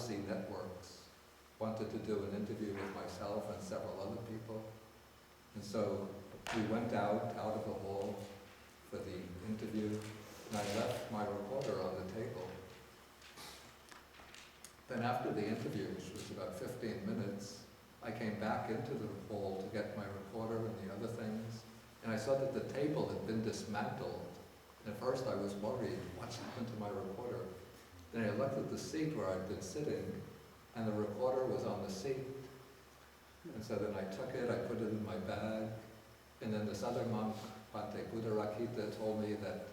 privacy networks wanted to do an interview with myself and several other people. And so we went out of the hall for the interview, and I left my recorder on the table. Then after the interview, which was about 15 minutes, I came back into the hall to get my recorder and the other things, and I saw that the table had been dismantled. And at first I was worried, what's happened to my recorder? Then I looked at the seat where I'd been sitting, and the recorder was on the seat. And so then I took it, I put it in my bag, and then this other monk, Bhante Buddharakkhita, told me that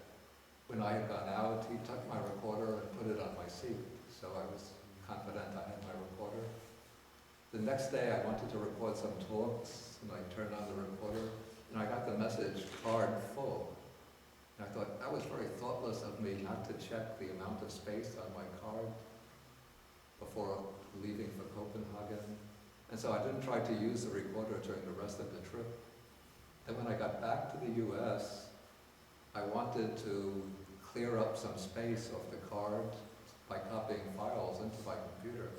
when I had gone out, he took my recorder and put it on my seat. So I was confident I had my recorder. The next day I wanted to record some talks, and I turned on the recorder, and I got the message, card full. And I thought, that was very thoughtless of me not to check the amount of space on my card before leaving for Copenhagen. And so I didn't try to use the recorder during the rest of the trip. And when I got back to the US, I wanted to clear up some space off the card by copying files into my computer.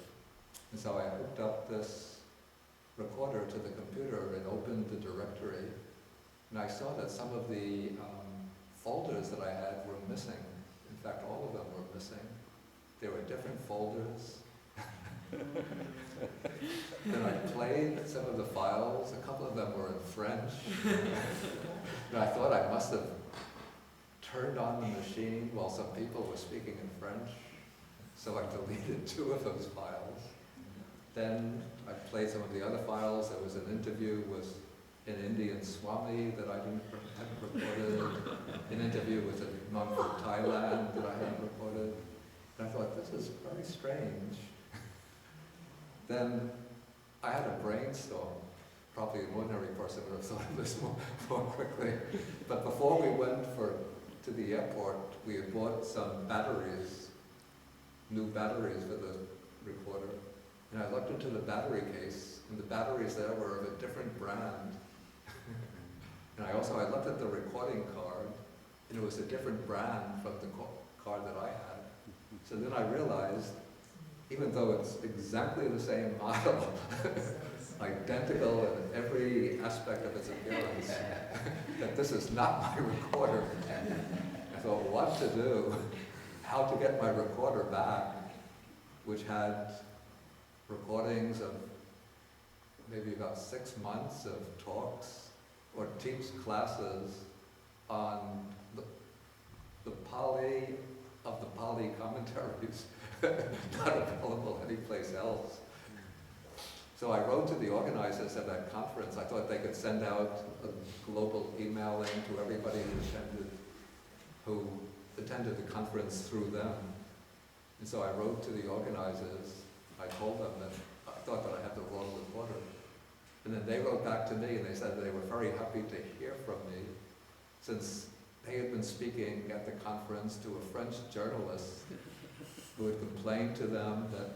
And so I hooked up this recorder to the computer and opened the directory. And I saw that some of the folders that I had were missing. In fact, all of them were missing. There were different folders. Then I played some of the files. A couple of them were in French. And I thought I must have turned on the machine while some people were speaking in French. So I deleted 2 of those files. Then I played some of the other files. There was an interview with an Indian Swami that I hadn't recorded, an interview with a monk from Thailand that I hadn't recorded. And I thought, this is very strange. Then I had a brainstorm. Probably an ordinary person would have thought of this more quickly. But before we went to the airport, we had bought some batteries, new batteries for the recorder. And I looked into the battery case, and the batteries there were of a different brand. And I looked at the recording card, and it was a different brand from the card that I had. So then I realized, even though it's exactly the same model, identical in every aspect of its appearance, that this is not my recorder. I thought, what to do, how to get my recorder back, which had recordings of maybe about 6 months of talks or teach classes on the Pali of the Pali commentaries, not available anyplace else. So I wrote to the organizers of that conference. I thought they could send out a global emailing to everybody who attended the conference through them. And so I wrote to the organizers. I told them that I thought that I had the wrong recorder. And then they wrote back to me and they said they were very happy to hear from me, since they had been speaking at the conference to a French journalist who had complained to them that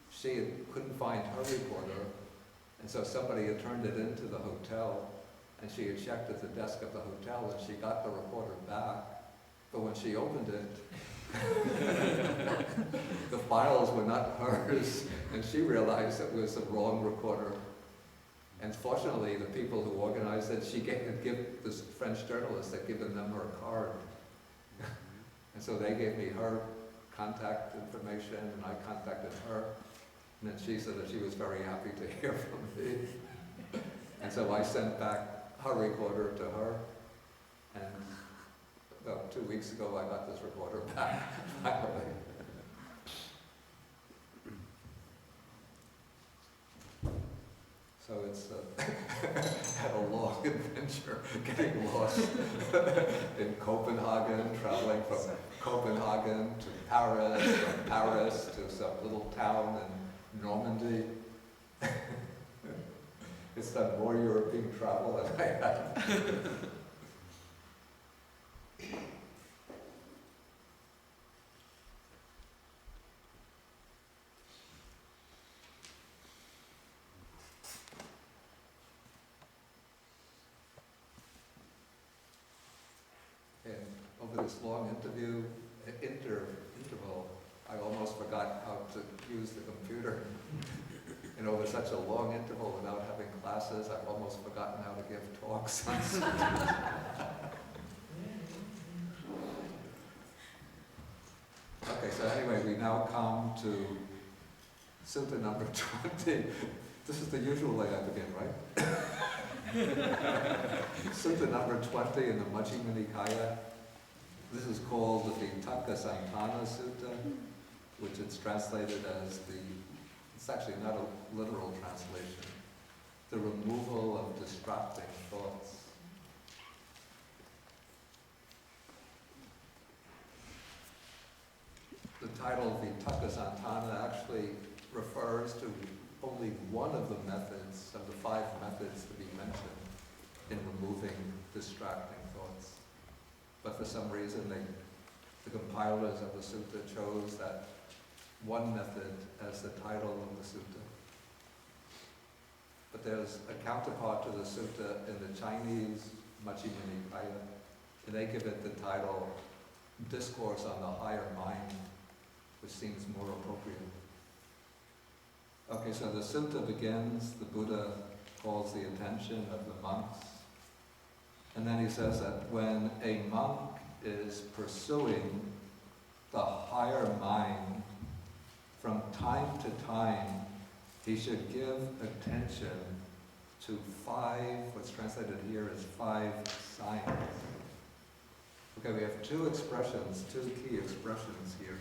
she couldn't find her recorder, and so somebody had turned it into the hotel, and she had checked at the desk of the hotel and she got the recorder back, but when she opened it, the files were not hers, and she realized it was the wrong recorder. And fortunately, the people who organized it, this French journalist had given them her card. And so they gave me her contact information, and I contacted her. And then she said that she was very happy to hear from me. And so I sent back her recorder to her. And about 2 weeks ago, I got this recorder back, finally. So it's had a long adventure, getting lost in Copenhagen, traveling from Copenhagen to Paris, from Paris to some little town in Normandy. It's done more European travel than I have. Over this long interval, I almost forgot forgot how to use the computer. You know, with such a long interval without having classes, I've almost forgotten how to give talks on suttas. Okay, so anyway, we now come to Sutta number 20. This is the usual way I begin, right? Sutta number 20 in the Majjhima Nikaya. This is called the Vitakkasanthana Sutta, which it's translated as it's actually not a literal translation, the removal of distracting thoughts. The title Vitakkasanthana actually refers to only one of the methods, of the 5 methods to be mentioned in removing distracting thoughts. But for some reason, the compilers of the sutta chose that one method as the title of the sutta. But there's a counterpart to the sutta in the Chinese Majjhima Nikaya, and they give it the title Discourse on the Higher Mind, which seems more appropriate. Okay, so the sutta begins, the Buddha calls the attention of the monks, and then he says that when a monk is pursuing the higher mind, from time to time, he should give attention to 5, what's translated here as 5 signs. Okay, we have 2 expressions, 2 key expressions here.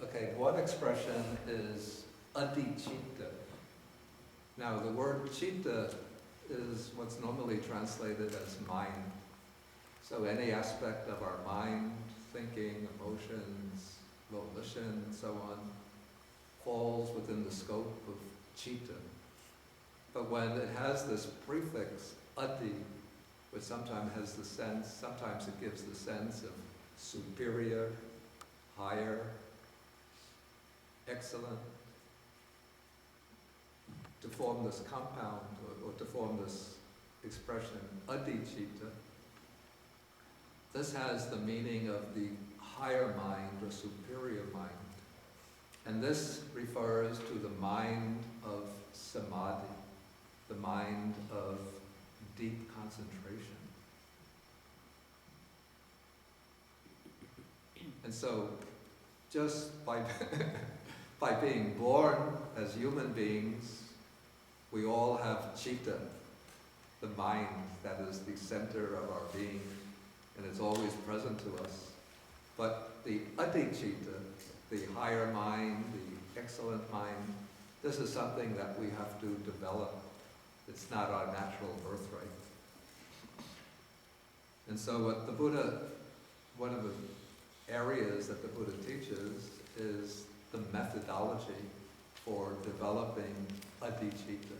Okay, one expression is adicitta. Now, the word citta is what's normally translated as mind. So any aspect of our mind, thinking, emotions, volition, and so on, falls within the scope of citta. But when it has this prefix, adi, which sometimes has the sense, sometimes it gives the sense of superior, higher, excellent, to form this compound, or to form this expression, adicitta, this has the meaning of the higher mind or superior mind. And this refers to the mind of samadhi, the mind of deep concentration. And so, just by being born as human beings, we all have citta, the mind that is the center of our being, and it's always present to us. But the adicitta, the higher mind, the excellent mind, this is something that we have to develop. It's not our natural birthright. And so what the Buddha, one of the areas that the Buddha teaches is the methodology for developing adicitta,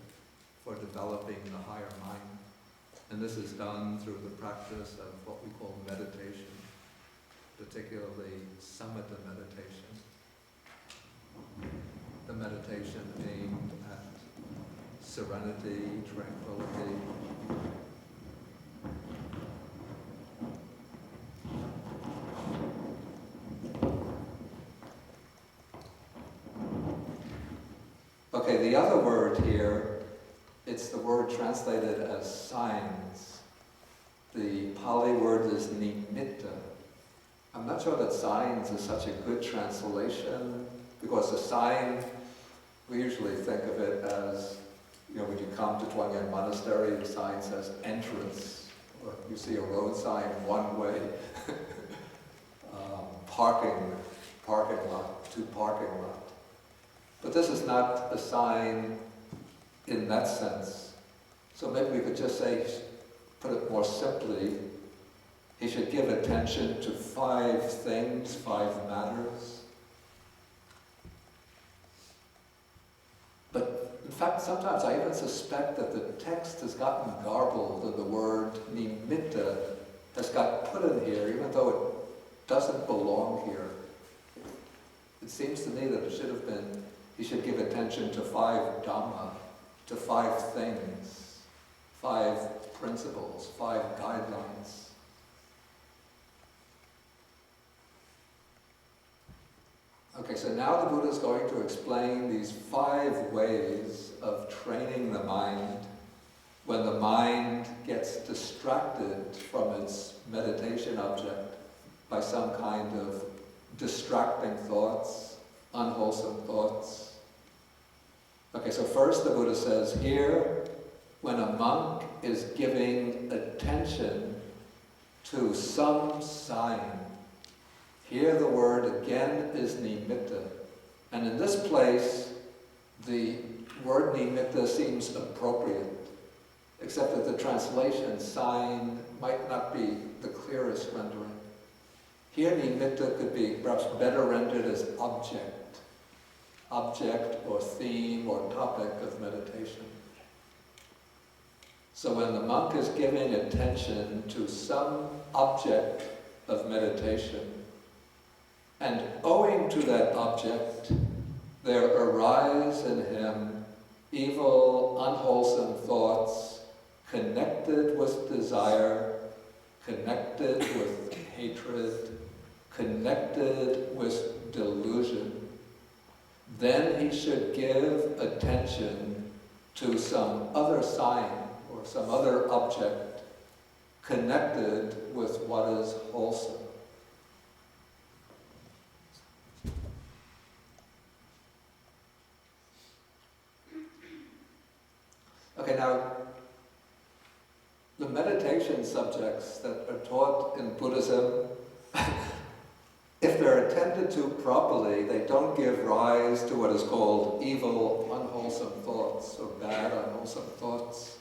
for developing the higher mind. And this is done through the practice of what we call meditation, particularly samatha meditation. The meditation aimed at serenity, tranquility. Okay, the other word here, it's the word translated as signs. The Pali word is nimitta. I'm not sure that signs is such a good translation, because a sign, we usually think of it as, when you come to Chuang Monastery, the sign says entrance, or you see a road sign one way. parking lot, to parking lot. But this is not a sign in that sense. So maybe we could just say, put it more simply, he should give attention to 5 things, 5 matters. But in fact, sometimes I even suspect that the text has gotten garbled and the word nimitta has got put in here, even though it doesn't belong here. It seems to me that it should have been, he should give attention to 5 Dhamma, to 5 things, 5 principles, 5 guidelines. Okay, so now the Buddha is going to explain these 5 ways of training the mind when the mind gets distracted from its meditation object by some kind of distracting thoughts, unwholesome thoughts. Okay, so first the Buddha says here, when a monk is giving attention to some sign, here the word again is nimitta. And in this place, the word nimitta seems appropriate, except that the translation sign might not be the clearest rendering. Here nimitta could be perhaps better rendered as object or theme or topic of meditation. So when the monk is giving attention to some object of meditation, and owing to that object, there arise in him evil, unwholesome thoughts connected with desire, connected with hatred, connected with delusion. Then he should give attention to some other sign or some other object connected with what is wholesome. Okay, now, the meditation subjects that are taught in Buddhism, if they're attended to properly, they don't give rise to what is called evil, unwholesome thoughts, or bad, unwholesome thoughts.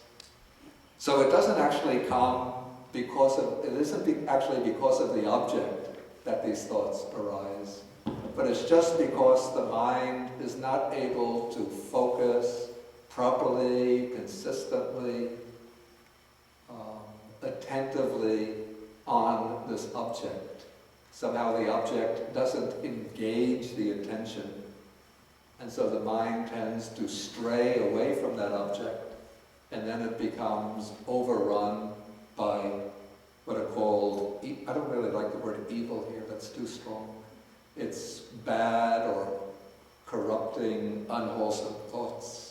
So it doesn't actually come actually because of the object that these thoughts arise, but it's just because the mind is not able to focus properly, consistently, attentively on this object. Somehow the object doesn't engage the attention, and so the mind tends to stray away from that object, and then it becomes overrun by what are called, I don't really like the word evil here, that's too strong. It's bad or corrupting, unwholesome thoughts.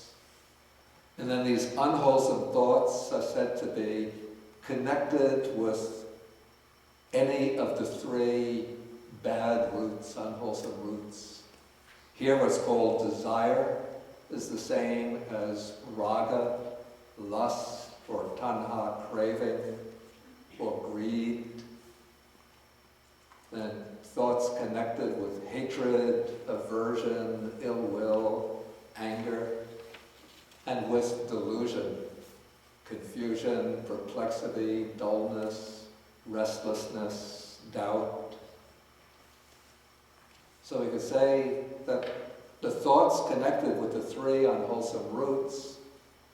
And then these unwholesome thoughts are said to be connected with any of the 3 bad roots, unwholesome roots. Here what's called desire is the same as raga, lust, or tanha, craving, or greed. Then thoughts connected with hatred, aversion, ill will, anger, and with delusion, confusion, perplexity, dullness, restlessness, doubt. So we could say that the thoughts connected with the 3 unwholesome roots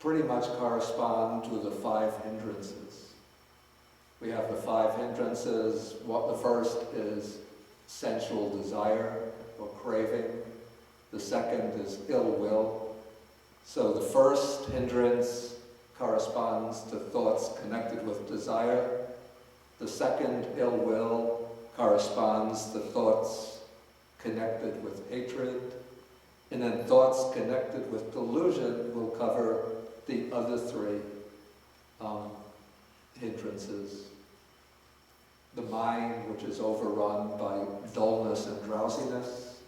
pretty much correspond to the 5 hindrances. We have the 5 hindrances. The first is sensual desire or craving. The second is ill will. So the first hindrance corresponds to thoughts connected with desire. The second, ill will, corresponds to thoughts connected with hatred. And then thoughts connected with delusion will cover the other 3 hindrances. The mind, which is overrun by dullness and drowsiness.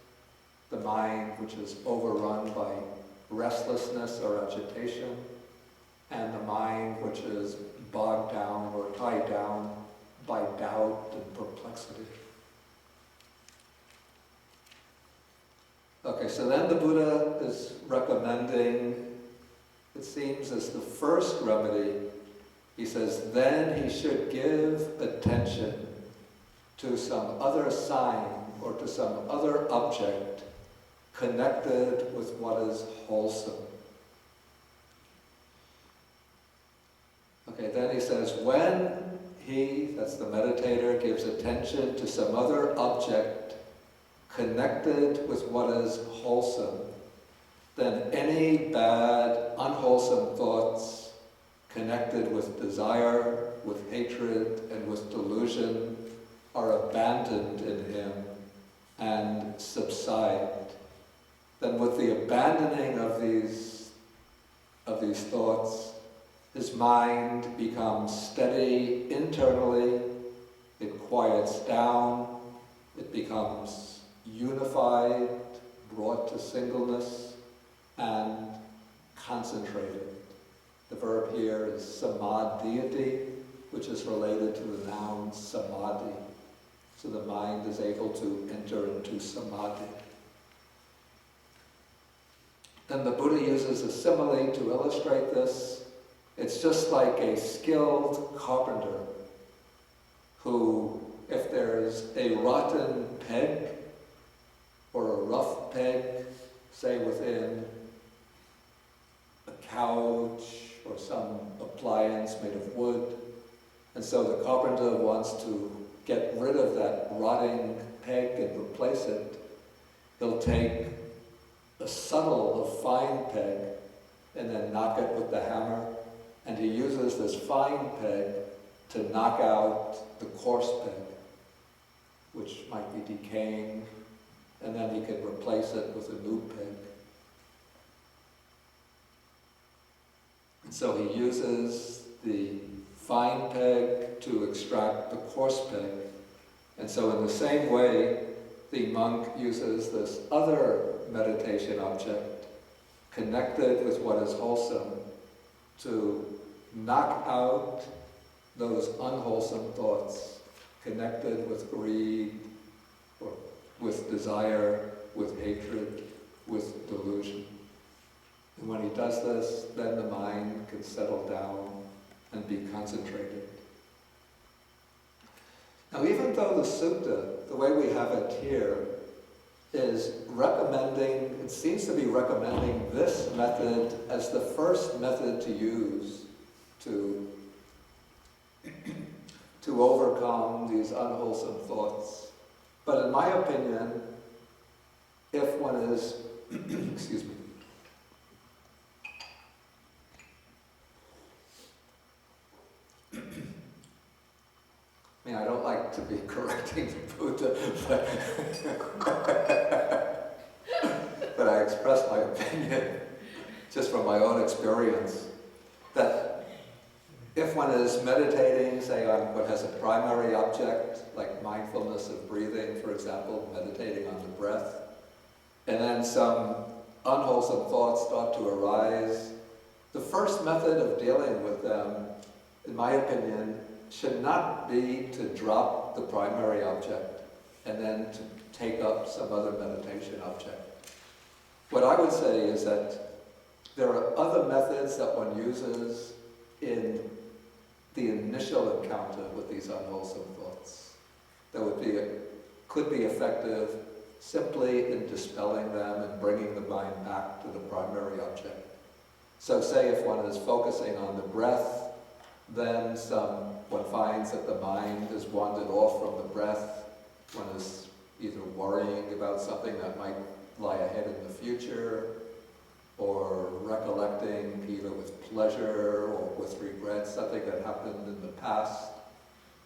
The mind, which is overrun by restlessness or agitation, and the mind which is bogged down or tied down by doubt and perplexity. Okay, so then the Buddha is recommending, it seems, as the first remedy, he says, then he should give attention to some other sign or to some other object connected with what is wholesome. Okay, then he says, when he, that's the meditator, gives attention to some other object connected with what is wholesome, then any bad, unwholesome thoughts connected with desire, with hatred, and with delusion are abandoned in him and subside. Then with the abandoning of these thoughts, his mind becomes steady internally, it quiets down, it becomes unified, brought to singleness, and concentrated. The verb here is samadhiyati, which is related to the noun samadhi. So the mind is able to enter into samadhi. Then the Buddha uses a simile to illustrate this. It's just like a skilled carpenter who, if there's a rotten peg or a rough peg, say within a couch or some appliance made of wood, and so the carpenter wants to get rid of that rotting peg and replace it, he'll take a subtle, a fine peg, and then knock it with the hammer, and he uses this fine peg to knock out the coarse peg, which might be decaying, and then he can replace it with a new peg. And so he uses the fine peg to extract the coarse peg. And so in the same way, the monk uses this other meditation object connected with what is wholesome to knock out those unwholesome thoughts connected with greed, or with desire, with hatred, with delusion. And when he does this, then the mind can settle down and be concentrated. Now, even though the sutta, the way we have it here, is recommending, it seems to be recommending this method as the first method to use to overcome these unwholesome thoughts. But in my opinion, if one is, excuse me, I mean, I don't like to be correcting the Buddha, but I express my opinion, just from my own experience, that if one is meditating, say, on what has a primary object, like mindfulness of breathing, for example, meditating on the breath, and then some unwholesome thoughts start to arise, the first method of dealing with them, in my opinion, should not be to drop the primary object and then to take up some other meditation object. What I would say is that there are other methods that one uses in the initial encounter with these unwholesome thoughts that could be effective simply in dispelling them and bringing the mind back to the primary object. So say if one is focusing on the breath, then one finds that the mind has wandered off from the breath. One is either worrying about something that might lie ahead in the future, or recollecting either with pleasure or with regret something that happened in the past.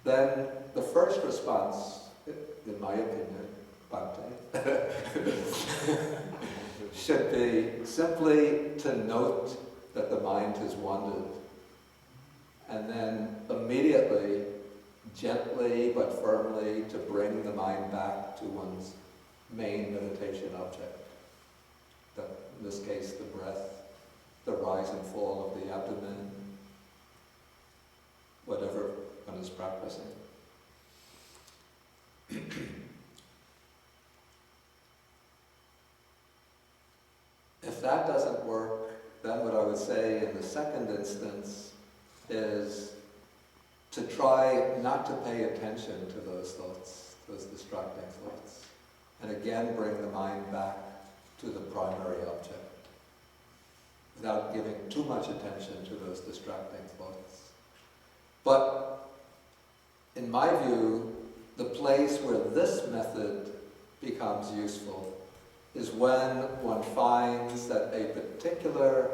Then the first response, in my opinion, Bhante, should be simply to note that the mind has wandered, and then immediately, gently but firmly, to bring the mind back to one's main meditation object. In this case, the breath, the rise and fall of the abdomen, whatever one is practicing. that doesn't work, then what I would say in the second instance is to try not to pay attention to those thoughts, those distracting thoughts, and again bring the mind back to the primary object, without giving too much attention to those distracting thoughts. But in my view, the place where this method becomes useful is when one finds that a particular,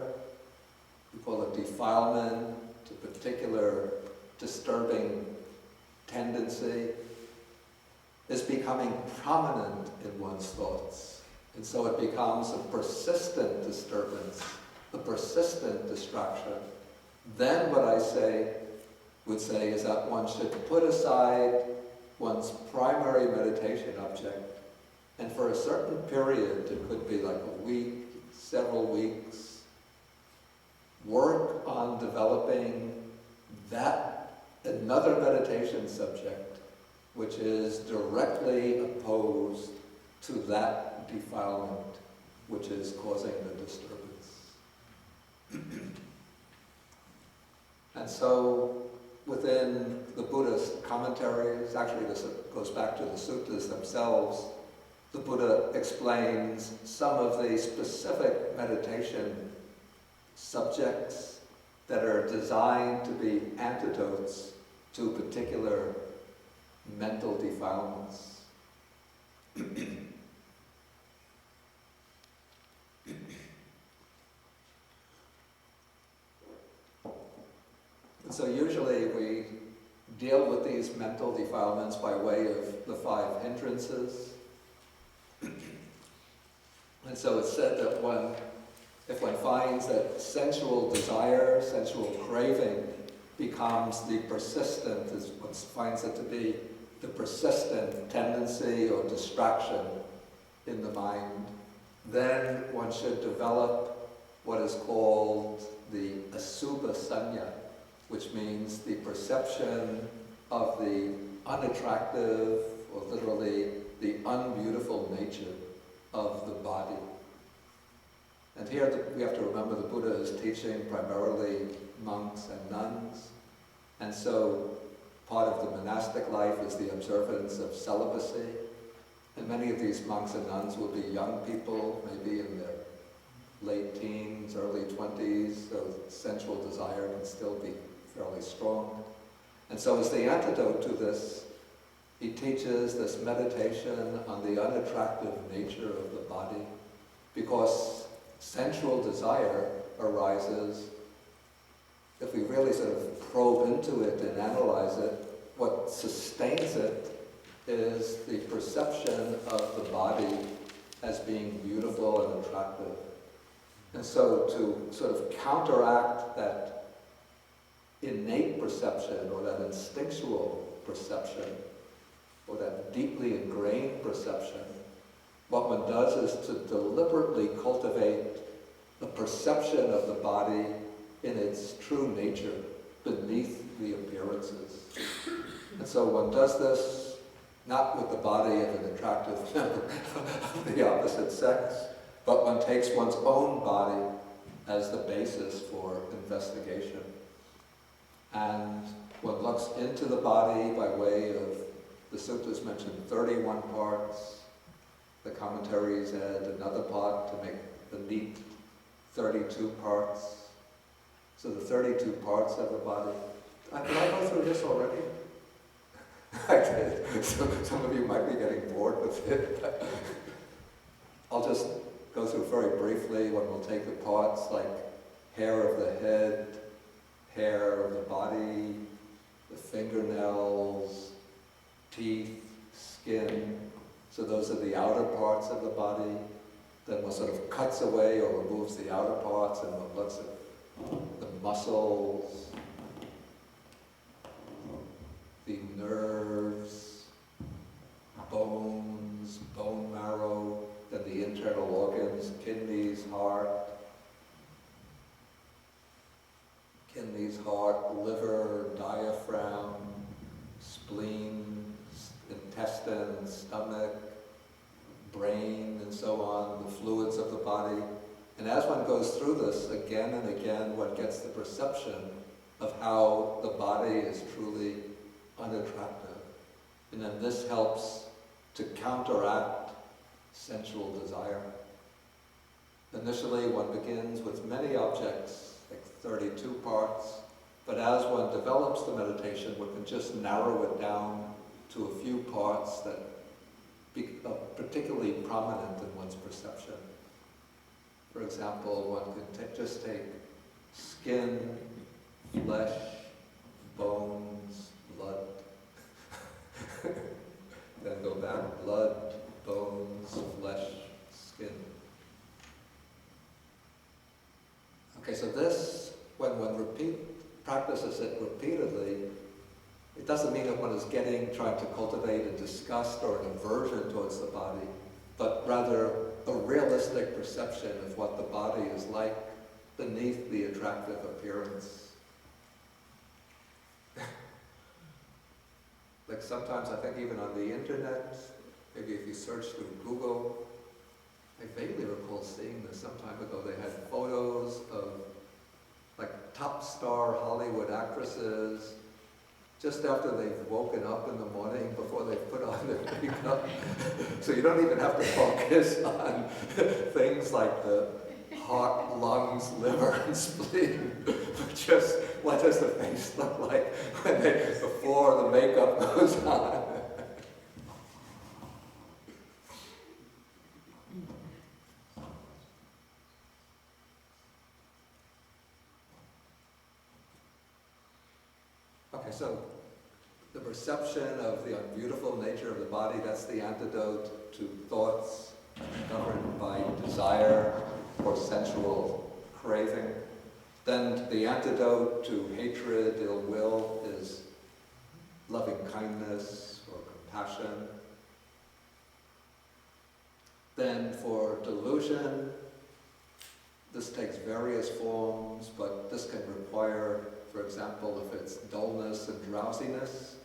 we call it defilement, a particular disturbing tendency is becoming prominent in one's thoughts. And so it becomes a persistent disturbance, a persistent distraction. Then what I would say is that one should put aside one's primary meditation object, and for a certain period, it could be like a week, several weeks, work on developing another meditation subject which is directly opposed to that defilement which is causing the disturbance. And so within the Buddhist commentaries, actually this goes back to the suttas themselves, the Buddha explains some of the specific meditation subjects that are designed to be antidotes to particular mental defilements. And so usually we deal with these mental defilements by way of the 5 hindrances. And so it's said that if one finds that sensual desire, sensual craving becomes the persistent, as one finds it to be the persistent tendency or distraction in the mind, then one should develop what is called the asubha sanya, which means the perception of the unattractive, or literally the unbeautiful nature of the body. And here we have to remember the Buddha is teaching primarily monks and nuns, and so part of the monastic life is the observance of celibacy, and many of these monks and nuns will be young people, maybe in their late teens, early 20s, so sensual desire can still be fairly strong. And so as the antidote to this, he teaches this meditation on the unattractive nature of the body, because sensual desire arises, if we really sort of probe into it and analyze it, what sustains it is the perception of the body as being beautiful and attractive. And so to sort of counteract that innate perception, or that instinctual perception, or that deeply ingrained perception, what one does is to deliberately cultivate the perception of the body in its true nature, beneath the appearances. And so one does this not with the body of an attractive member of the opposite sex, but one takes one's own body as the basis for investigation. And one looks into the body by way of, the suttas mention 31 parts, the commentaries add another part to make the neat 32 parts. So the 32 parts of the body. Did I go through this already? I did. So some of you might be getting bored with it. I'll just go through very briefly. One will take the parts like hair of the head, hair of the body, the fingernails, teeth, skin. So those are the outer parts of the body. Then one sort of cuts away or removes the outer parts, and one looks at the muscles, the nerves, bones, bone marrow, then the internal organs, kidneys, heart, liver, diaphragm, spleen, intestine, stomach, brain, and so on, the fluids of the body. And as one goes through this again and again, one gets the perception of how the body is truly unattractive. And then this helps to counteract sensual desire. Initially, one begins with many objects, like 32 parts, but as one develops the meditation, one can just narrow it down to a few parts that are particularly prominent in one's perception. For example, one can just take skin, flesh, bones, blood. Then go back, blood, bones, flesh, skin. Okay, so this, when one practices it repeatedly, it doesn't mean that one is trying to cultivate a disgust or an aversion towards the body, but rather a realistic perception of what the body is like beneath the attractive appearance. Like sometimes I think even on the internet, maybe if you search through Google, I vaguely recall seeing this some time ago, they had photos of like top star Hollywood actresses just after they've woken up in the morning before they've put on their makeup. So you don't even have to focus on things like the heart, lungs, liver, and spleen, but just what does the face look like before the makeup goes on. Okay, so the perception of the unbeautiful nature of the body, that's the antidote to thoughts governed by desire or sensual craving. Then the antidote to hatred, ill will, is loving kindness or compassion. Then for delusion, this takes various forms, but this can require, for example, if it's dullness and drowsiness,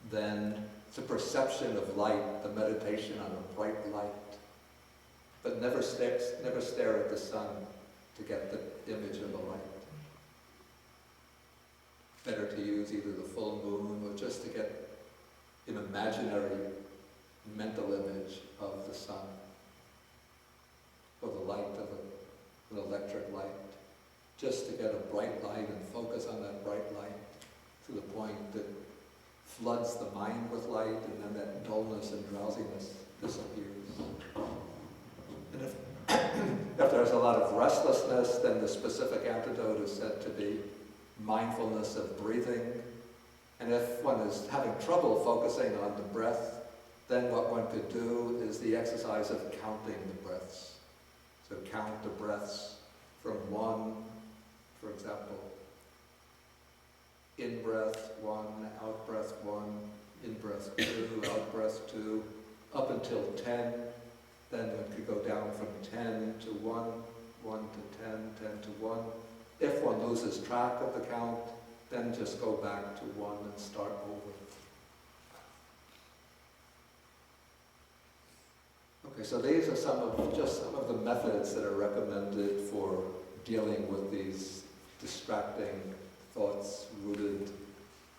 then it's a perception of light, the meditation on a bright light. But never stare at the sun to get the image of the light. Better to use either the full moon or just to get an imaginary mental image of the sun or the light of an electric light. Just to get a bright light and focus on that bright light to the point that floods the mind with light, and then that dullness and drowsiness disappears. And if there's a lot of restlessness, then the specific antidote is said to be mindfulness of breathing. And if one is having trouble focusing on the breath, then what one could do is the exercise of counting the breaths. So count the breaths from one, for example, in-breath 1, out-breath 1, in-breath 2, out-breath 2, up until 10. Then one could go down from 10 to 1, 1 to 10, 10 to 1. If one loses track of the count, then just go back to 1 and start over. Okay, so these are some of the methods that are recommended for dealing with these distracting thoughts rooted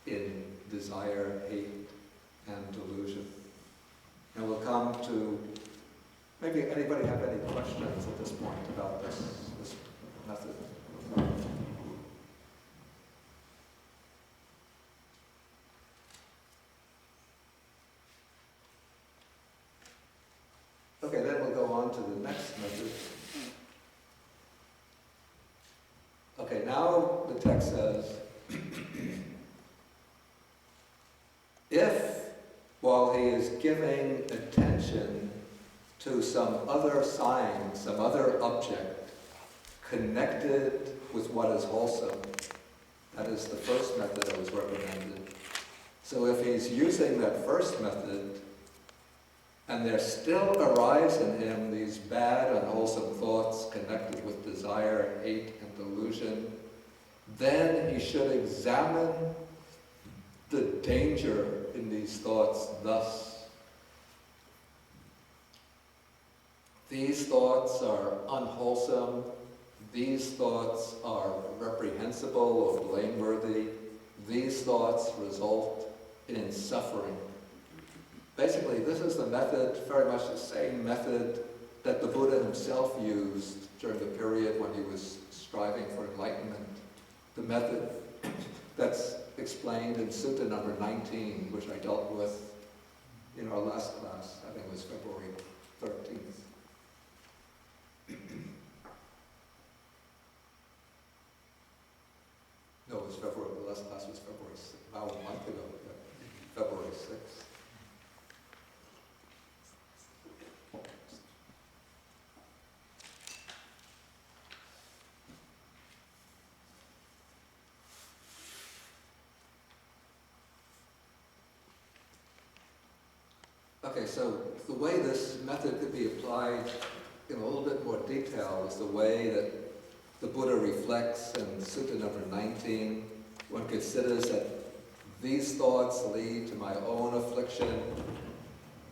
in desire, hate, and delusion. And we'll come to, maybe anybody have any questions at this point about this method? Okay, then we'll go on to the next method. Okay, now the text says, if, while he is giving attention to some other sign, some other object, connected with what is wholesome, that is the first method that was recommended. So if he's using that first method, and there still arise in him these bad, unwholesome thoughts connected with desire, hate, and delusion, then he should examine the danger in these thoughts thus. These thoughts are unwholesome, these thoughts are reprehensible or blameworthy. These thoughts result in suffering. Basically, this is the method, very much the same method that the Buddha himself used during the period when he was striving for enlightenment. The method that's explained in Sutta number 19, which I dealt with in our last class. I think it was February 13th. No, it was February, the last class was February 6th, about a month ago, February 6th. Okay, so the way this method could be applied in a little bit more detail is the way that the Buddha reflects in Sutta number 19. One considers that these thoughts lead to my own affliction.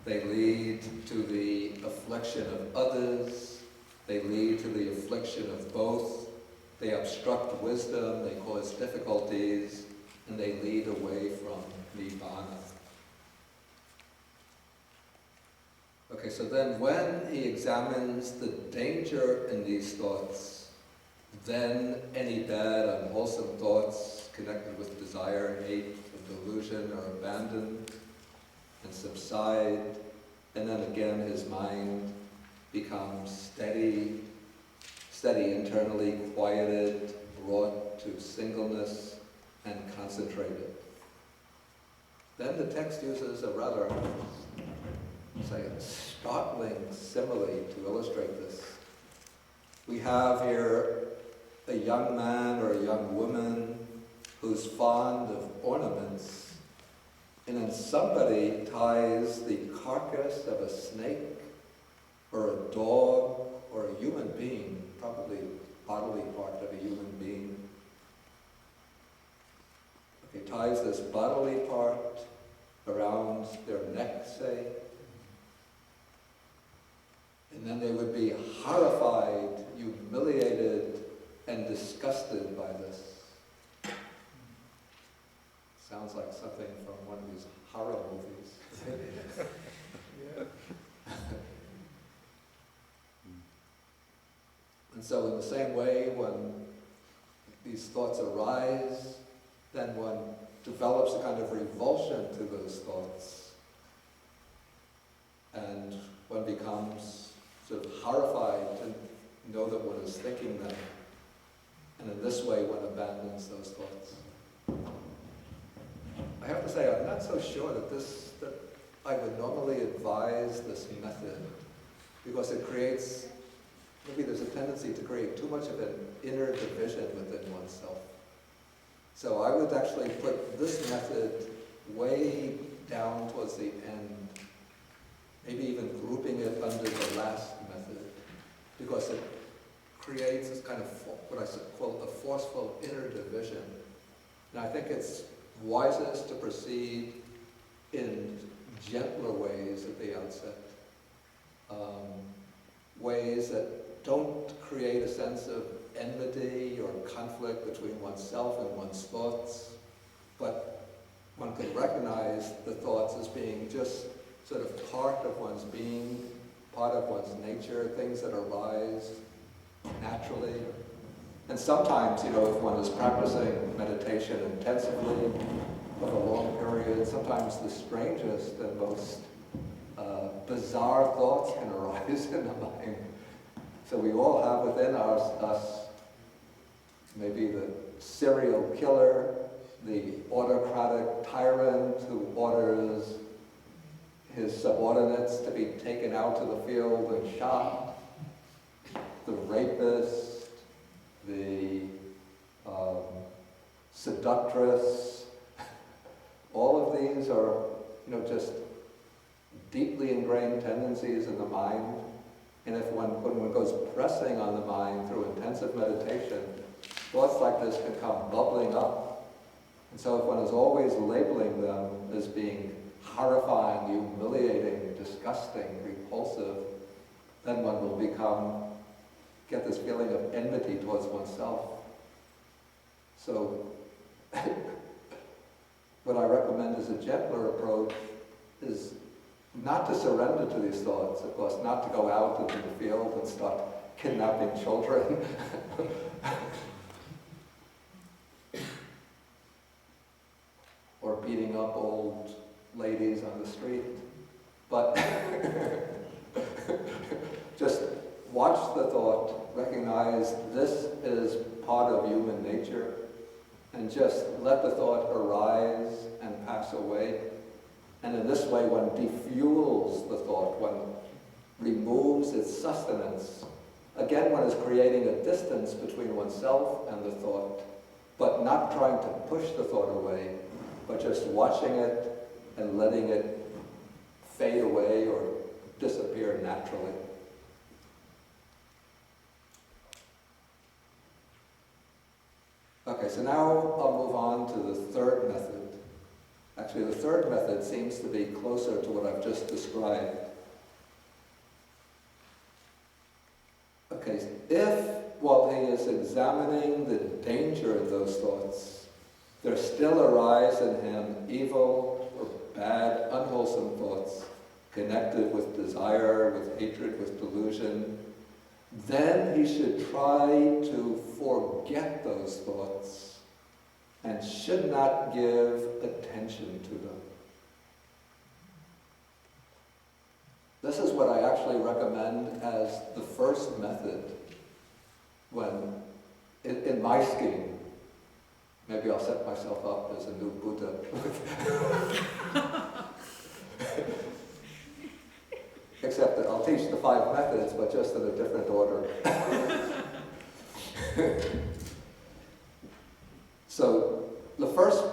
They lead to the affliction of others. They lead to the affliction of both. They obstruct wisdom, they cause difficulties, and they lead away from Nibbana. Okay, so then when he examines the danger in these thoughts, then any bad, unwholesome thoughts connected with desire, hate, and delusion are abandoned and subside, and then again his mind becomes steady internally, quieted, brought to singleness, and concentrated. Then the text uses a rather, say, a startling simile to illustrate this. We have here a young man or a young woman who's fond of ornaments, and then somebody ties the carcass of a snake or a dog or a human being, probably bodily part of a human being. Okay, ties this bodily part around their neck, say, and then they would be horrified, humiliated, and disgusted by this. Sounds like something from one of these horror movies. Yeah. And so in the same way, when these thoughts arise, then one develops a kind of revulsion to those thoughts. And one becomes sort of horrified to know that one is thinking them. And in this way, one abandons those thoughts. I have to say, I'm not so sure that I would normally advise this method, because it creates, maybe there's a tendency to create too much of an inner division within oneself. So I would actually put this method way down towards the end, maybe even grouping it under the last method, because it creates this kind of what I call a forceful inner division. And I think it's wisest to proceed in gentler ways at the outset, ways that don't create a sense of enmity or conflict between oneself and one's thoughts, but one can recognize the thoughts as being just sort of part of one's being, part of one's nature, things that arise naturally. And sometimes, if one is practicing meditation intensively for a long period, sometimes the strangest and most bizarre thoughts can arise in the mind. So we all have within us maybe the serial killer, the autocratic tyrant who orders his subordinates to be taken out to the field and shot, the rapist, the seductress. All of these are, just deeply ingrained tendencies in the mind. And when one goes pressing on the mind through intensive meditation, thoughts like this can come bubbling up. And so if one is always labeling them as being horrifying, humiliating, disgusting, repulsive, then one will become get this feeling of enmity towards oneself. So what I recommend as a gentler approach is not to surrender to these thoughts, of course, not to go out into the field and start kidnapping children. Or beating up old ladies on the street. But just watch the thought, recognize this is part of human nature, and just let the thought arise and pass away. And in this way, one defuels the thought, one removes its sustenance. Again, one is creating a distance between oneself and the thought, but not trying to push the thought away, but just watching it and letting it fade away or disappear naturally. Okay, so now I'll move on to the third method. Actually, the third method seems to be closer to what I've just described. Okay, if while he is examining the danger of those thoughts, there still arise in him evil or bad, unwholesome thoughts connected with desire, with hatred, with delusion, then he should try to forget those thoughts and should not give attention to them. This is what I actually recommend as the first method when, in my scheme, maybe I'll set myself up as a new Buddha. Except that I'll teach the 5 methods, but just in a different order. So the first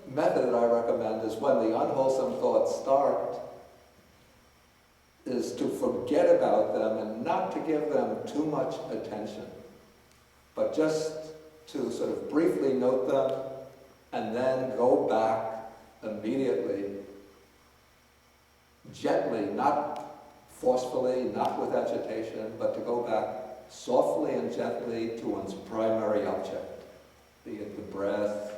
method I recommend is when the unwholesome thoughts start, is to forget about them and not to give them too much attention, but just to sort of briefly note them and then go back immediately, gently, not forcefully, not with agitation, but to go back softly and gently to one's primary object, be it the breath,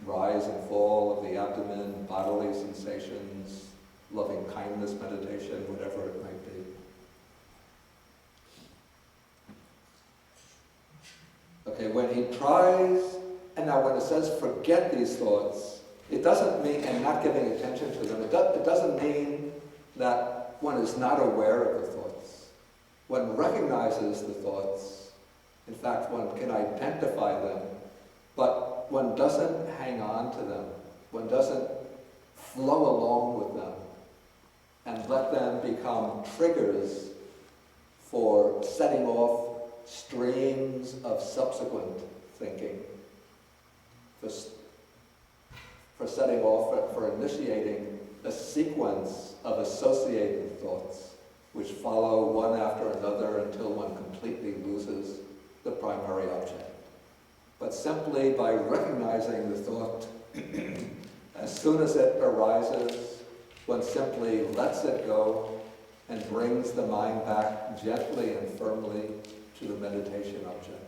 rise and fall of the abdomen, bodily sensations, loving kindness meditation, whatever it might be. Okay, when he tries, and now when it says forget these thoughts, it doesn't mean, and not giving attention to them, it doesn't mean that one is not aware of the thoughts. One recognizes the thoughts. In fact, one can identify them, but one doesn't hang on to them. One doesn't flow along with them and let them become triggers for setting off streams of subsequent thinking, for setting off, for initiating a sequence of associated thoughts which follow one after another until one completely loses the primary object. But simply by recognizing the thought, as soon as it arises, one simply lets it go and brings the mind back gently and firmly to the meditation object.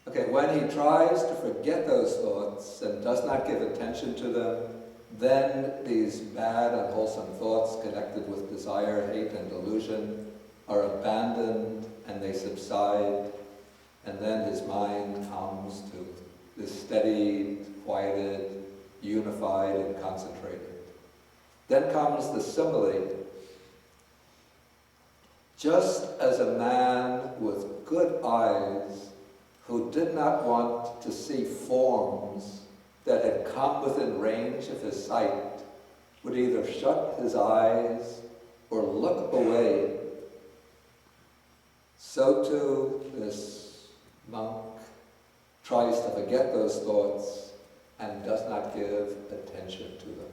Okay, when he tries to forget those thoughts and does not give attention to them, then these bad, unwholesome thoughts connected with desire, hate, and delusion are abandoned and they subside, and then his mind comes to this steady, quieted, unified, and concentrated. Then comes the simile. Just as a man with good eyes who did not want to see forms that had come within range of his sight would either shut his eyes or look away, so too this monk tries to forget those thoughts and does not give attention to them.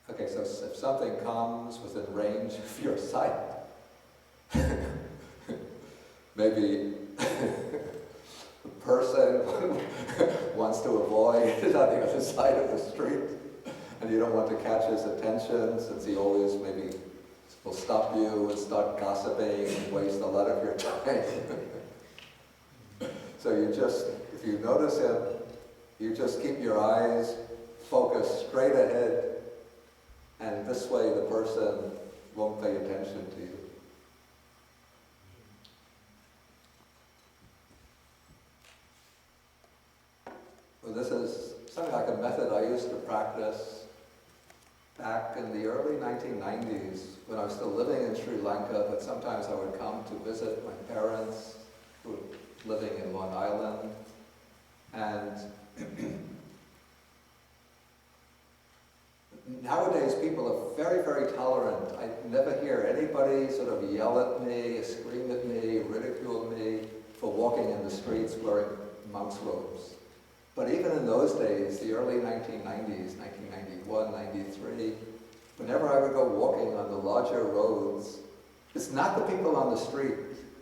Okay, so if something comes within range of your sight, maybe person wants to avoid on the other side of the street, and you don't want to catch his attention since he always maybe will stop you and start gossiping and waste a lot of your time. So you just, if you notice him, you just keep your eyes focused straight ahead, and this way the person won't pay attention to you. Well, this is something like a method I used to practice back in the early 1990s when I was still living in Sri Lanka, but sometimes I would come to visit my parents who were living in Long Island. And nowadays people are very, very tolerant. I never hear anybody sort of yell at me, scream at me, ridicule me for walking in the streets wearing monk's robes. But even in those days, the early 1990s, 1991, 93, whenever I would go walking on the larger roads, it's not the people on the street.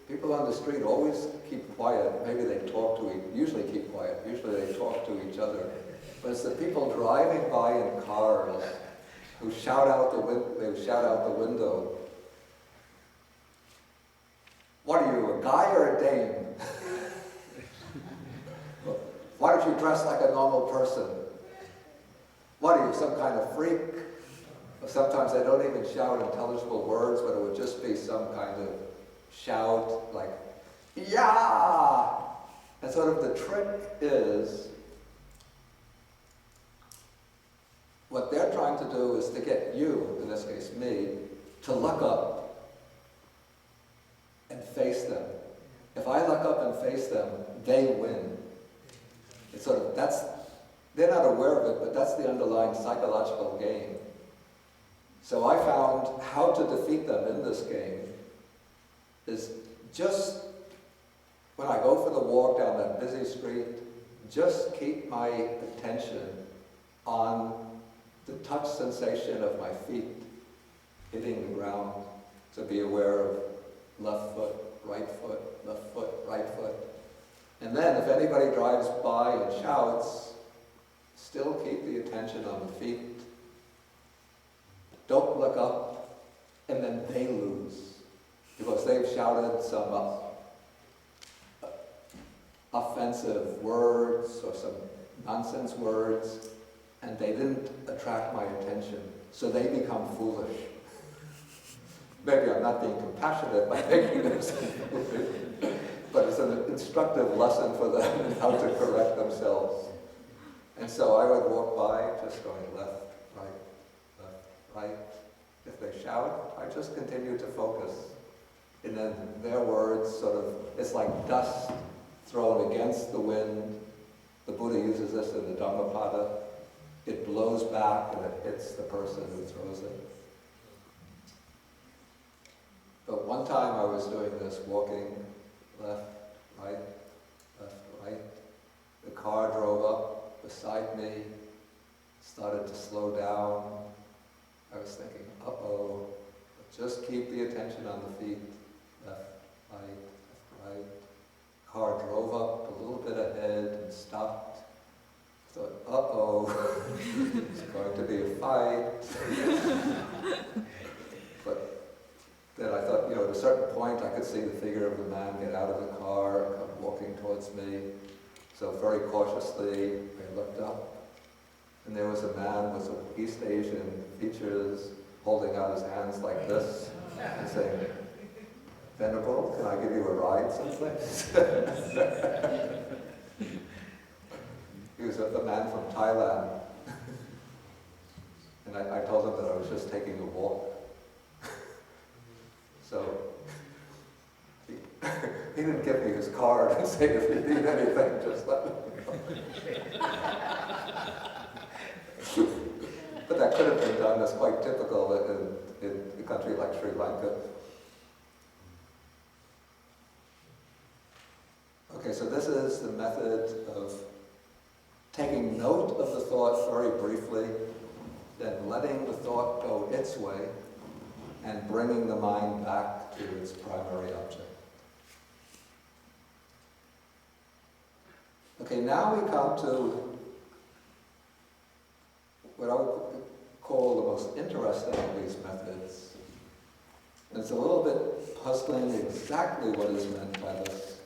People on the street always keep quiet. Maybe they talk to usually keep quiet. Usually they talk to each other. But it's the people driving by in cars who shout out the window. What are you, a guy or a dame? Why don't you dress like a normal person? What are you, some kind of freak? Or sometimes they don't even shout intelligible words, but it would just be some kind of shout like, yeah! And sort of the trick is, what they're trying to do is to get you, in this case me, to look up and face them. If I look up and face them, they win. It's sort of, they're not aware of it, but that's the underlying psychological game. So I found how to defeat them in this game is just, when I go for the walk down that busy street, just keep my attention on the touch sensation of my feet hitting the ground. So be aware of left foot, right foot, left foot, right foot. And then if anybody drives by and shouts, still keep the attention on the feet. Don't look up, and then they lose. Because they've shouted some offensive words or some nonsense words, and they didn't attract my attention, so they become foolish. Maybe I'm not being compassionate by making them seem foolish, but it's an instructive lesson for them in how to correct themselves. And so I would walk by just going left, right. If they shout, I just continue to focus. And then their words sort of, it's like dust thrown against the wind. The Buddha uses this in the Dhammapada. It blows back and it hits the person who throws it. But one time I was doing this, walking left, right. The car drove up beside me, started to slow down. I was thinking, uh-oh, just keep the attention on the feet. Left, right. Car drove up a little bit ahead and stopped. I thought, uh-oh, it's going to be a fight. But then I thought, at a certain point I could see the figure of the man get out of the car and come walking towards me. So very cautiously I looked up, and there was a man with some East Asian features holding out his hands like this and saying, "Venerable, can I give you a ride someplace?" He was the man from Thailand. And I told him that I was just taking a walk. So he didn't give me his card and say, if you need anything, just let me know. But that could have been done. That's quite typical in a country like Sri Lanka. Okay, so this is the method of taking note of the thought very briefly, then letting the thought go its way, and bringing the mind back to its primary object. Okay, now we come to what I would call the most interesting of these methods. And it's a little bit puzzling exactly what is meant by this.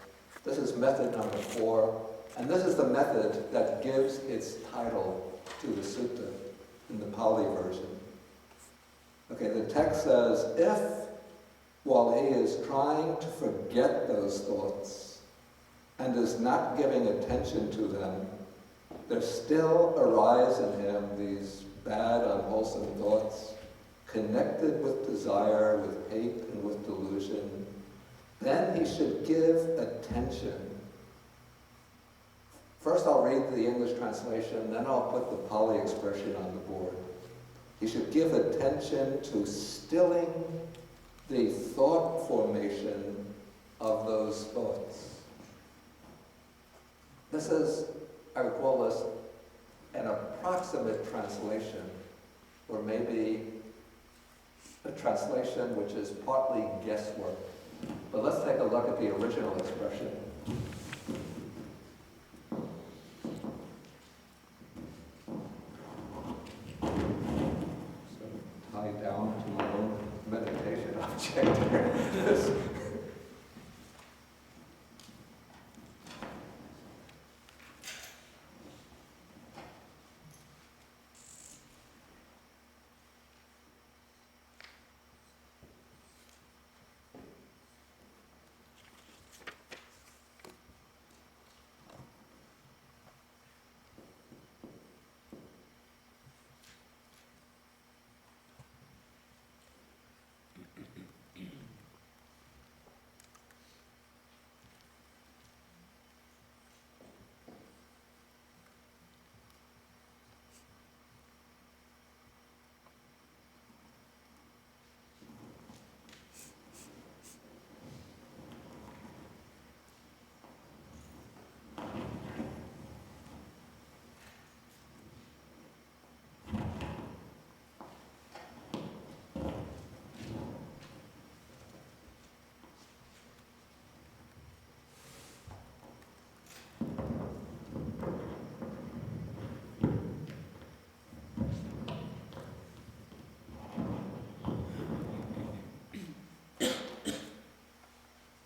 This is method number 4, and this is the method that gives its title to the sutta in the Pali version. Okay, the text says, if, while he is trying to forget those thoughts and is not giving attention to them, there still arise in him these bad, unwholesome thoughts, connected with desire, with hate, and with delusion, then he should give attention. First I'll read the English translation, then I'll put the Pali expression on the board. He should give attention to stilling the thought formation of those thoughts. This is, I would call this an approximate translation, or maybe a translation which is partly guesswork. But let's take a look at the original expression. So tie down to my own meditation object here.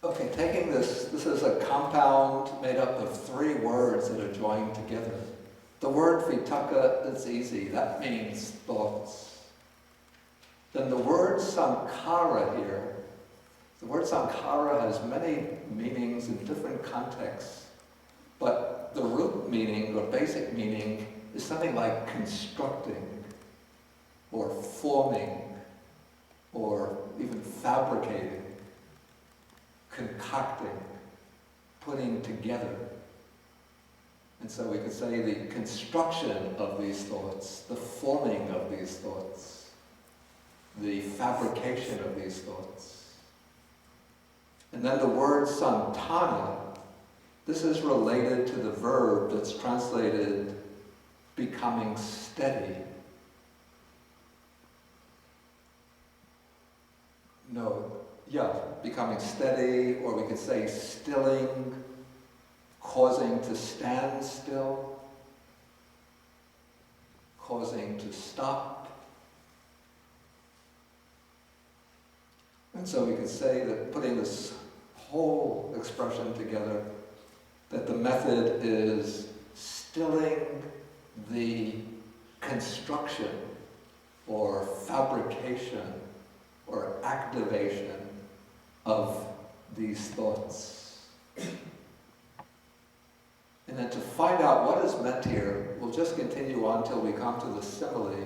Okay, taking this is a compound made up of 3 words that are joined together. The word vitakka is easy, that means thoughts. Then the word sankhara here, the word sankhara has many meanings in different contexts, but the root meaning or basic meaning is something like constructing, or forming, or even fabricating, concocting, putting together. And so we could say the construction of these thoughts, the forming of these thoughts, the fabrication of these thoughts. And then the word santana, this is related to the verb that's translated becoming steady. Becoming steady, or we could say stilling, causing to stand still, causing to stop. And so we could say that, putting this whole expression together, that the method is stilling the construction or fabrication or activation of these thoughts. And then to find out what is meant here, we'll just continue on till we come to the simile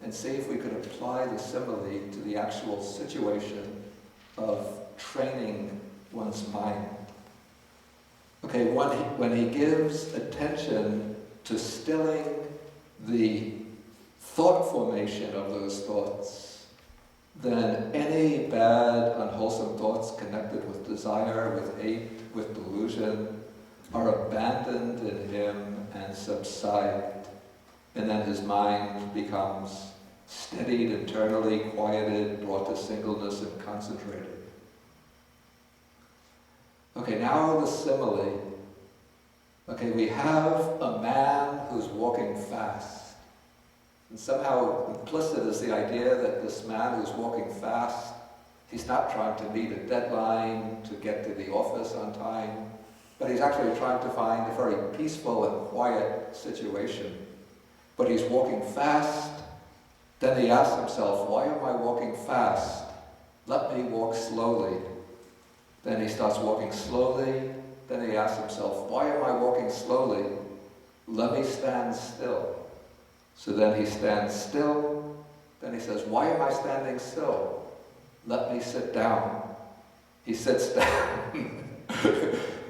and see if we could apply the simile to the actual situation of training one's mind. Okay, when he gives attention to stilling the thought formation of those thoughts, then any bad, unwholesome thoughts connected with desire, with hate, with delusion, are abandoned in him and subside. And then his mind becomes steadied internally, quieted, brought to singleness and concentrated. Okay, now the simile. Okay, we have a man who's walking fast. And somehow implicit is the idea that this man who's walking fast, he's not trying to meet a deadline to get to the office on time, but he's actually trying to find a very peaceful and quiet situation. But he's walking fast. Then he asks himself, why am I walking fast? Let me walk slowly. Then he starts walking slowly. Then he asks himself, why am I walking slowly? Let me stand still. So then he stands still. Then he says, why am I standing still? Let me sit down. He sits down.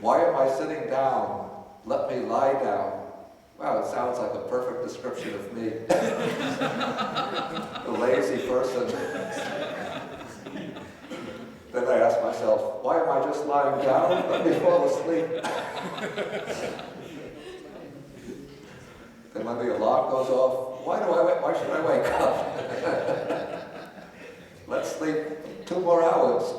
Why am I sitting down? Let me lie down. Wow, it sounds like a perfect description of me. A lazy person. Then I ask myself, why am I just lying down? Let me fall asleep. Then when the alarm goes off, why should I wake up? Let's sleep 2 more hours.